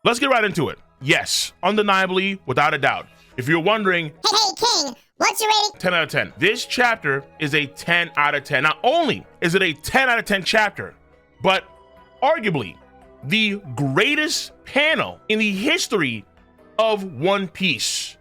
let's get right into it. Yes, undeniably, without a doubt. If you're wondering, Hey, King, what's your rating? 10 out of 10. This chapter is a 10 out of 10. Not only is it a 10 out of 10 chapter, but arguably the greatest panel in the history of One Piece,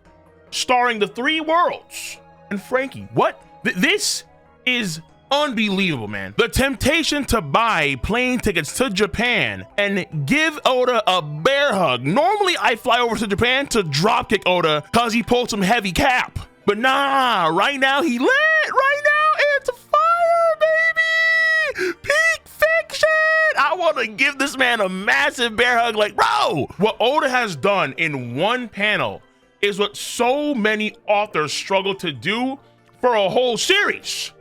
starring the three worlds and Frankie. What? This is unbelievable, man. The temptation to buy plane tickets to Japan and give Oda a bear hug. Normally, I fly over to Japan to dropkick Oda because he pulled some heavy cap. But nah, right now he lit. Right now it's fire, baby. Peak fiction. I want to give this man a massive bear hug. Like, bro, what Oda has done in one panel is what so many authors struggle to do for a whole series.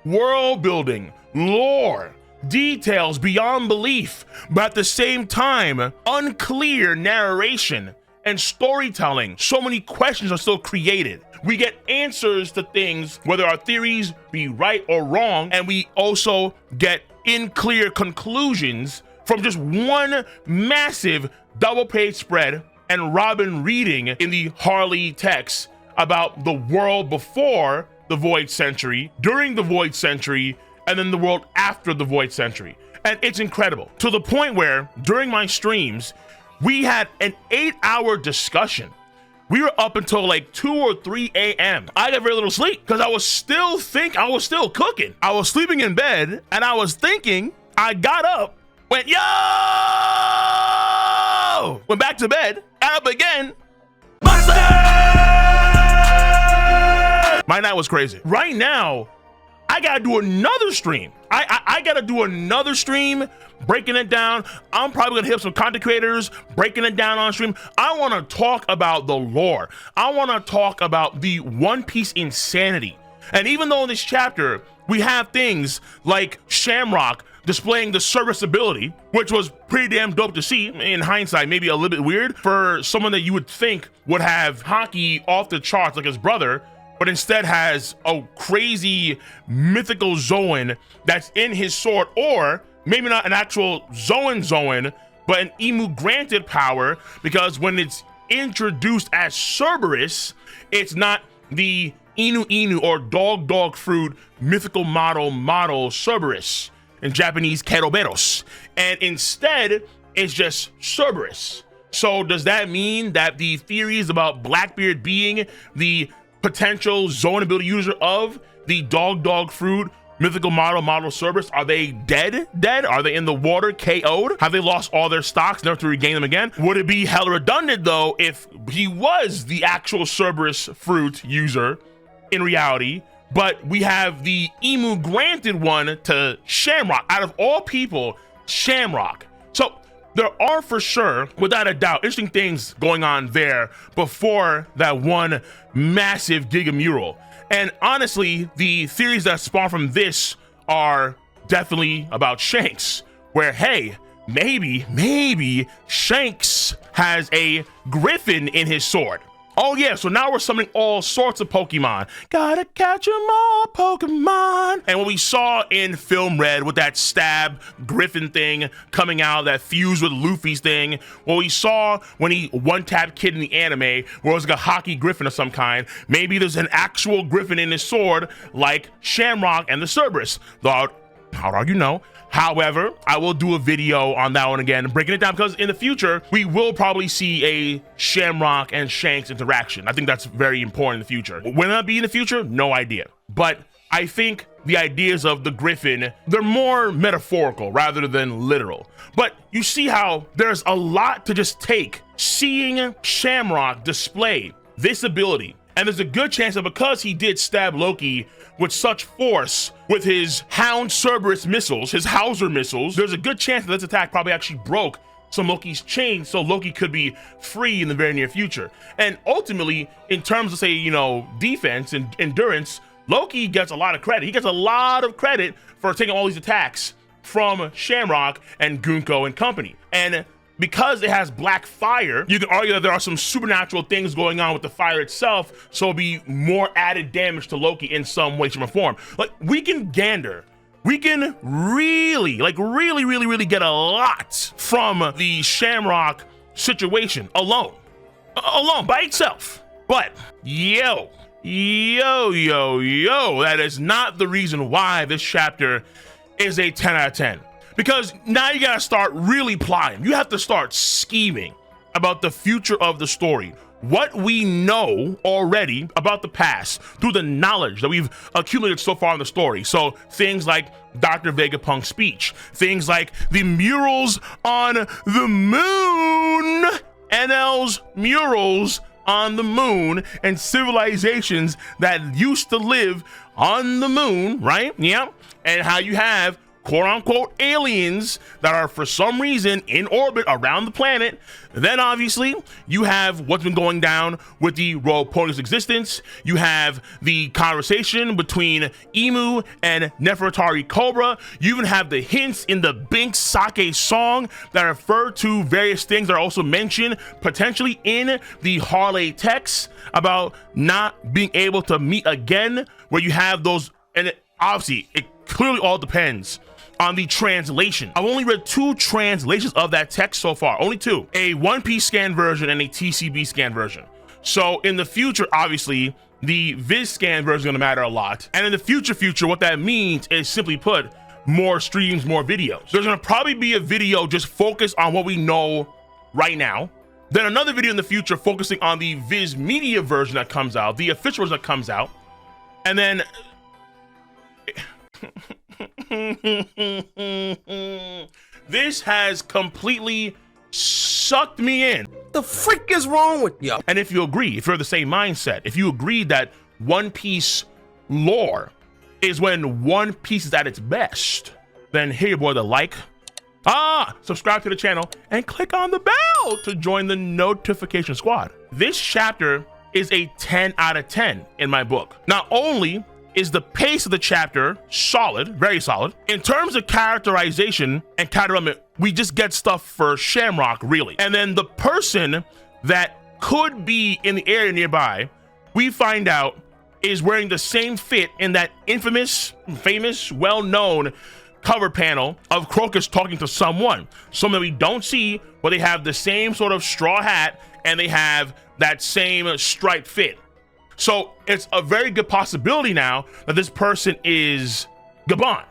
World building, lore, details beyond belief, but at the same time, unclear narration and storytelling. So many questions are still created. We get answers to things, whether our theories be right or wrong, and we also get unclear conclusions from just one massive double-page spread and Robin reading in the Harley text about the world before the Void Century, during the Void Century, and then the world after the Void Century. And it's incredible, to the point where during my streams, we had an 8-hour discussion. We were up until like 2 or 3 a.m. I got very little sleep because I was still cooking. I was sleeping in bed and I was thinking. I got up, went, yo! Went back to bed, got up again. My night was crazy. Right now, I gotta do another stream. I gotta do another stream, breaking it down. I'm probably gonna hit up some content creators, breaking it down on stream. I wanna talk about the lore. I wanna talk about the One Piece insanity. And even though in this chapter, we have things like Shamrock displaying the service ability, which was pretty damn dope to see. In hindsight, maybe a little bit weird for someone that you would think would have hockey off the charts like his brother, but instead has a crazy mythical Zoan that's in his sword, or maybe not an actual Zoan, but an Emu granted power, because when it's introduced as Cerberus, it's not the Inu or dog fruit mythical model Cerberus, in Japanese Keroberos, and instead it's just Cerberus. So does that mean that the theories about Blackbeard being the potential Zoan ability user of the dog fruit mythical model Cerberus, are they dead? Are they in the water, KO'd? Have they lost all their stocks, never to regain them again? Would it be hella redundant though if he was the actual Cerberus fruit user in reality, but we have the Emu granted one to Shamrock? Out of all people, Shamrock. So there are for sure, without a doubt, interesting things going on there before that one massive Giga mural. And honestly, the theories that spawn from this are definitely about Shanks, where, hey, maybe Shanks has a griffin in his sword. Oh yeah, so now we're summoning all sorts of Pokemon. Gotta catch 'em all, Pokemon. And what we saw in Film Red with that stab griffin thing coming out, that fuse with Luffy's thing, what we saw when he one-tapped Kid in the anime, where it was like a hockey griffin of some kind, maybe there's an actual griffin in his sword, like Shamrock and the Cerberus. Though, how do you know? However, I will do a video on that one again, breaking it down, because in the future, we will probably see a Shamrock and Shanks interaction. I think that's very important in the future. When that'll be in the future, no idea. But I think the ideas of the Griffin, they're more metaphorical rather than literal. But you see how there's a lot to just take seeing Shamrock display this ability. And there's a good chance that because he did stab Loki with such force with his Hound Cerberus missiles, his Hauser missiles, there's a good chance that this attack probably actually broke some Loki's chains, so Loki could be free in the very near future. And ultimately, in terms of, say, you know, defense and endurance, Loki gets a lot of credit. He gets a lot of credit for taking all these attacks from Shamrock and Gunko and company. And because it has black fire, you can argue that there are some supernatural things going on with the fire itself, so it'll be more added damage to Loki in some way, shape, or form. Like, we can gander We can really, like really get a lot from the Shamrock situation alone by itself. But yo, that is not the reason why this chapter is a 10 out of 10. Because now you gotta start really plotting. You have to start scheming about the future of the story. What we know already about the past through the knowledge that we've accumulated so far in the story. So things like Dr. Vegapunk's speech, things like the murals on the moon, NL's murals on the moon, and civilizations that used to live on the moon, right? Yeah. And how you have quote-unquote aliens that are for some reason in orbit around the planet. Then obviously you have what's been going down with the Roponis existence. You have the conversation between Emu and Nefertari Cobra. You even have the hints in the Bink Sake song that refer to various things that are also mentioned potentially in the Harley text about not being able to meet again, where you have those. And obviously it clearly all depends on the translation. I've only read 2 translations of that text so far, only 2. A One Piece scan version and a TCB scan version. So in the future, obviously, the Viz scan version is gonna matter a lot. And in the future, what that means is, simply put, more streams, more videos. There's gonna probably be a video just focused on what we know right now. Then another video in the future focusing on the Viz Media version that comes out, the official version that comes out. And then this has completely sucked me in. The freak is wrong with you? And if you agree, if you're the same mindset, if you agree that One Piece lore is when One Piece is at its best, then hit your boy the like, subscribe to the channel, and click on the bell to join the notification squad. This chapter is a 10 out of 10 in my book. Not only is the pace of the chapter solid, very solid. In terms of characterization and character development, we just get stuff for Shamrock, really. And then the person that could be in the area nearby, we find out is wearing the same fit in that famous, well-known cover panel of Crocus talking to someone that we don't see, but they have the same sort of straw hat and they have that same striped fit. So it's a very good possibility now that this person is Gabon.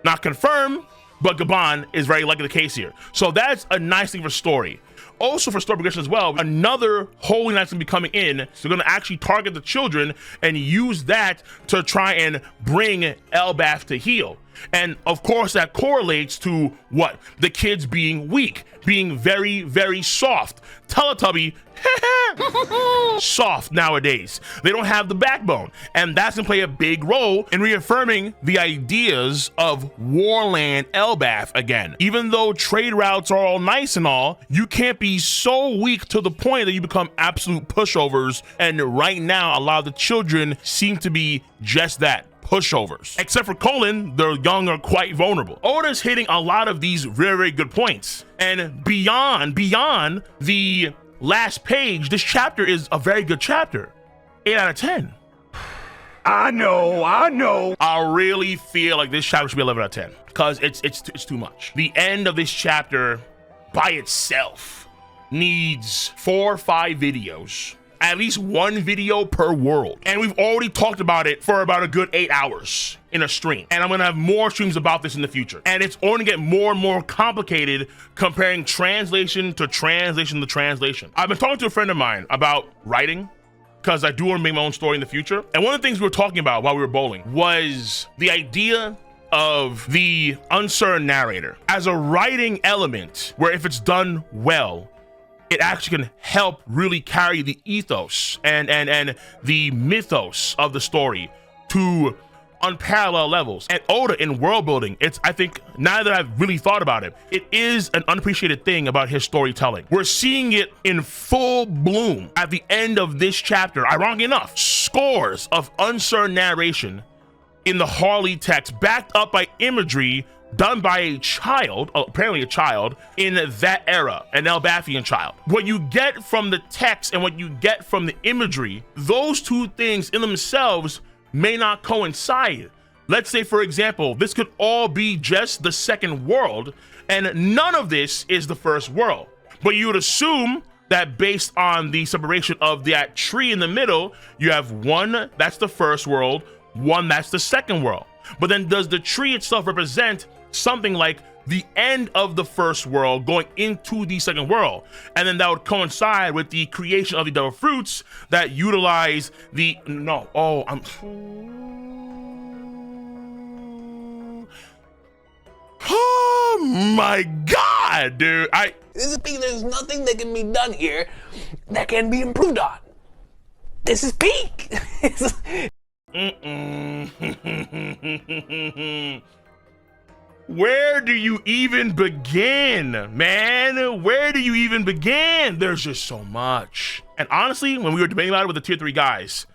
Not confirmed, but Gabon is very likely the case here. So that's a nice thing for story. Also for story progression as well, another Holy Knight's gonna be coming in. So they're gonna actually target the children and use that to try and bring Elbaf to heal. And of course that correlates to what? The kids being weak, being very soft. Teletubby, soft nowadays. They don't have the backbone. And that's gonna play a big role in reaffirming the ideas of Warland Elbaf again. Even though trade routes are all nice and all, you can't be so weak to the point that you become absolute pushovers. And right now, a lot of the children seem to be just that. Pushovers. Except for Colin, the young are quite vulnerable. Oda's hitting a lot of these very good points. And beyond the last page, this chapter is a very good chapter. 8 out of 10. I know. I really feel like this chapter should be 11 out of 10 because it's too much. The end of this chapter by itself needs 4 or 5 videos. At least 1 video per world. And we've already talked about it for about a good 8 hours in a stream. And I'm gonna have more streams about this in the future. And it's only gonna get more and more complicated comparing translation to translation to translation. I've been talking to a friend of mine about writing because I do want to make my own story in the future. And one of the things we were talking about while we were bowling was the idea of the uncertain narrator as a writing element where if it's done well, it actually can help really carry the ethos and the mythos of the story to unparalleled levels. And Oda in world building, I think now that I've really thought about it, it is an unappreciated thing about his storytelling. We're seeing it in full bloom at the end of this chapter. Ironically enough, scores of uncertain narration in the Harley text backed up by imagery done by a child, apparently a child, in that era, an Elbathian child. What you get from the text and what you get from the imagery, those two things in themselves may not coincide. Let's say, for example, this could all be just the second world, and none of this is the first world. But you would assume that based on the separation of that tree in the middle, you have one that's the first world, one that's the second world. But then does the tree itself represent something like the end of the first world going into the second world? And then that would coincide with the creation of the double fruits that utilize the oh my god, dude. This is peak. There's nothing that can be done here that can be improved on. This is peak. Where do you even begin, man? Where do you even begin? There's just so much. And honestly, when we were debating about it with the tier 3 guys,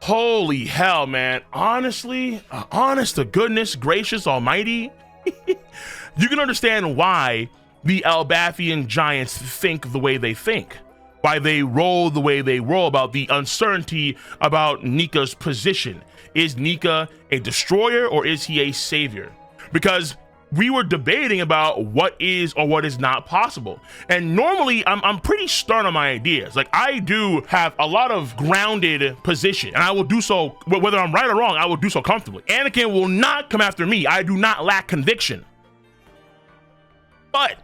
holy hell, man. Honestly, honest to goodness gracious almighty, you can understand why the Albathian giants think the way they think, why they roll the way they roll about the uncertainty about Nika's position. Is Nika a destroyer or is he a savior? Because we were debating about what is or what is not possible. And normally I'm pretty stern on my ideas. Like, I do have a lot of grounded position, and I will do so, whether I'm right or wrong, I will do so comfortably. Anakin will not come after me. I do not lack conviction. But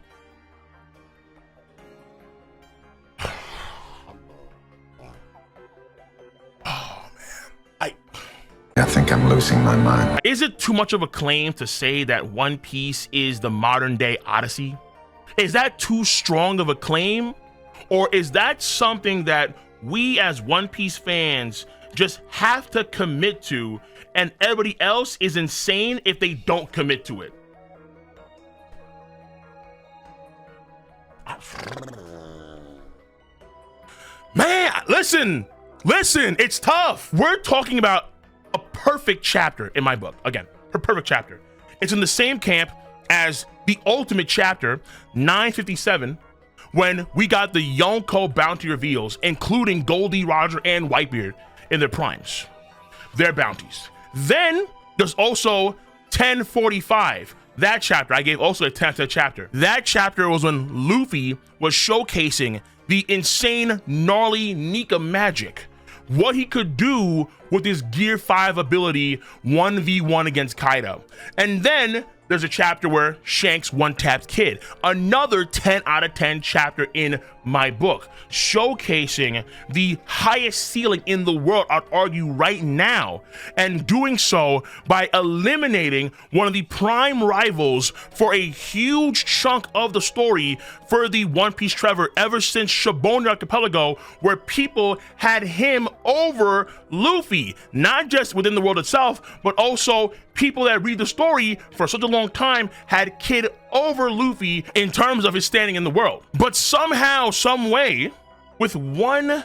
I think I'm losing my mind. is it too much of a claim to say that One Piece is the modern day Odyssey? Is that too strong of a claim? Or is that something that we as One Piece fans just have to commit to, and everybody else is insane if they don't commit to it? Man, listen, it's tough. We're talking about a perfect chapter in my book. Again, her perfect chapter. It's in the same camp as the ultimate chapter, 957, when we got the Yonko bounty reveals, including Goldie, Roger, and Whitebeard in their primes, their bounties. Then there's also 1045. That chapter, I gave also a 10th chapter. That chapter was when Luffy was showcasing the insane, gnarly Nika magic. What he could do with his Gear 5 ability 1v1 against Kaido. And then there's a chapter where Shanks one-tapped Kid. Another 10 out of 10 chapter in my book, showcasing the highest ceiling in the world, I'd argue right now, and doing so by eliminating one of the prime rivals for a huge chunk of the story for the One Piece Trevor ever since Shibuya Archipelago, where people had him over Luffy, not just within the world itself, but also people that read the story for such a long time had Kid over Luffy in terms of his standing in the world. But somehow, some way, with one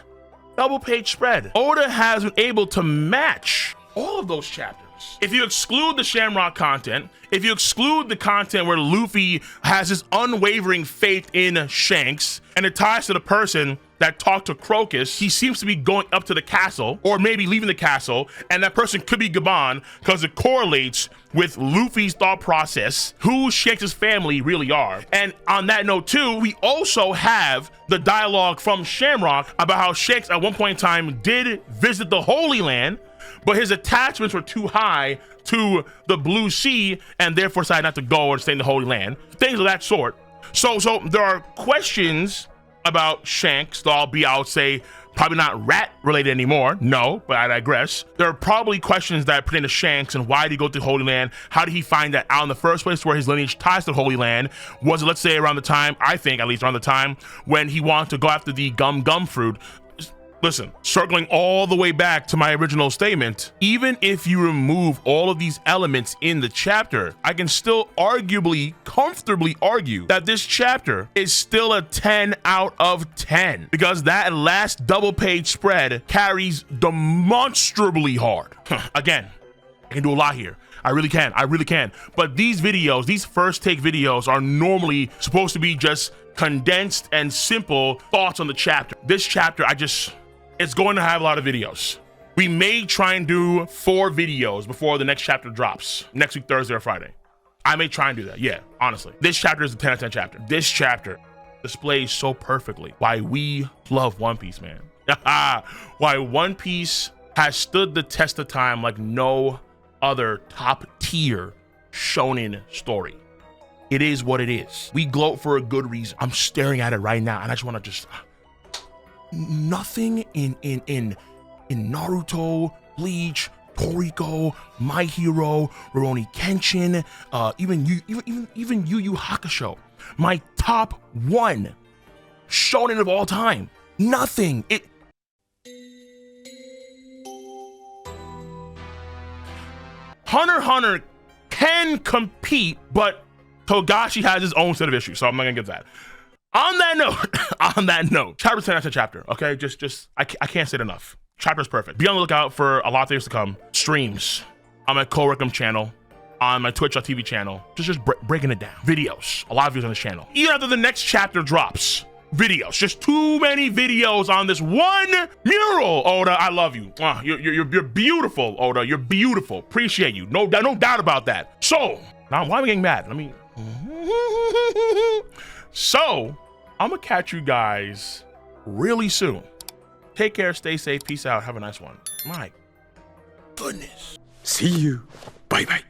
double page spread, Oda has been able to match all of those chapters. If you exclude the Shamrock content, if you exclude the content where Luffy has his unwavering faith in Shanks, and it ties to the person that talked to Crocus, he seems to be going up to the castle, or maybe leaving the castle, and that person could be Gabon, because it correlates with Luffy's thought process, who Shanks' family really are. And on that note too, we also have the dialogue from Shamrock about how Shanks at one point in time did visit the Holy Land, but his attachments were too high to the Blue Sea, and therefore decided not to go or stay in the Holy Land. Things of that sort. So there are questions about Shanks, though albeit I would say probably not rat related anymore. No, but I digress. There are probably questions that pertain to Shanks and why did he go to the Holy Land? How did he find that out in the first place, where his lineage ties to the Holy Land? Was it, let's say, around the time, I think at least around the time, when he wanted to go after the gum fruit? Listen, circling all the way back to my original statement, even if you remove all of these elements in the chapter, I can still arguably, comfortably argue that this chapter is still a 10 out of 10, because that last double page spread carries demonstrably hard. Again, I can do a lot here. I really can. But these videos, these first take videos, are normally supposed to be just condensed and simple thoughts on the chapter. This chapter, it's going to have a lot of videos. We may try and do 4 videos before the next chapter drops next week, Thursday or Friday. I may try and do that. Yeah, honestly. This chapter is the 10 out of 10 chapter. This chapter displays so perfectly why we love One Piece, man. Why One Piece has stood the test of time like no other top tier shonen story. It is what it is. We gloat for a good reason. I'm staring at it right now, and I just want to nothing in Naruto, Bleach, Toriko, My Hero, Rurouni Kenshin, even Yu Yu Hakusho, my top 1 shonen of all time. Nothing. Hunter x Hunter can compete, but Togashi has his own set of issues, so I'm not gonna give that. On that note, chapter 10 after chapter, okay? I can't say it enough. Chapter's perfect. Be on the lookout for a lot of things to come. Streams on my co-recom channel, on my Twitch.tv channel, just breaking it down. Videos, a lot of videos on this channel. Even after the next chapter drops, videos, just too many videos on this one mural. Oda, I love you. You're beautiful, Oda. You're beautiful. Appreciate you. No doubt about that. So now, why am I getting mad? So I'm gonna catch you guys really soon. Take care. Stay safe. Peace out. Have a nice one. My goodness. See you. Bye bye.